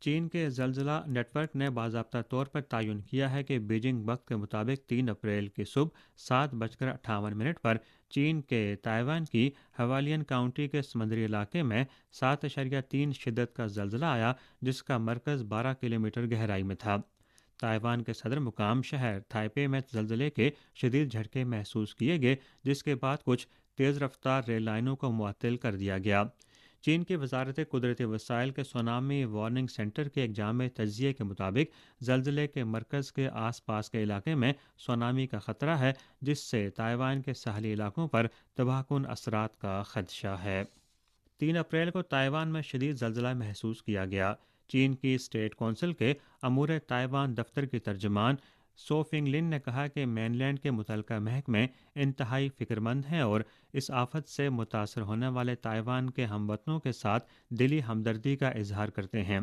چین کے زلزلہ net work نے باضابطہ طور پر تعین کیا ہے کہ بیجنگ وقت کے مطابق 3 اپریل کی صبح 7:58 پر چین کے تائیوان کی ہوالیان کاؤنٹی کے سمندری علاقے میں 7.3 شدت کا زلزلہ آیا، جس کا مرکز 12 کلومیٹر گہرائی میں تھا۔ تائیوان کے صدر مقام شہر تائپے میں زلزلے کے شدید جھٹکے محسوس کیے گئے، جس کے بعد کچھ تیز رفتار ریل لائنوں کو معطل کر دیا گیا۔ چین کی وزارت قدرتی وسائل کے سونامی وارننگ سینٹر کے ایک جامع تجزیے کے مطابق زلزلے کے مرکز کے آس پاس کے علاقے میں سونامی کا خطرہ ہے، جس سے تائیوان کے ساحلی علاقوں پر تباہ کن اثرات کا خدشہ ہے۔ 3 اپریل کو تائیوان میں شدید زلزلہ محسوس کیا گیا۔ چین کی اسٹیٹ کونسل کے امور تائیوان دفتر کی ترجمان سو فنگ لن نے کہا کہ مین لینڈ کے متعلقہ محکمے انتہائی فکر مند ہیں اور اس آفت سے متاثر ہونے والے تائیوان کے ہم وطنوں کے ساتھ دلی ہمدردی کا اظہار کرتے ہیں،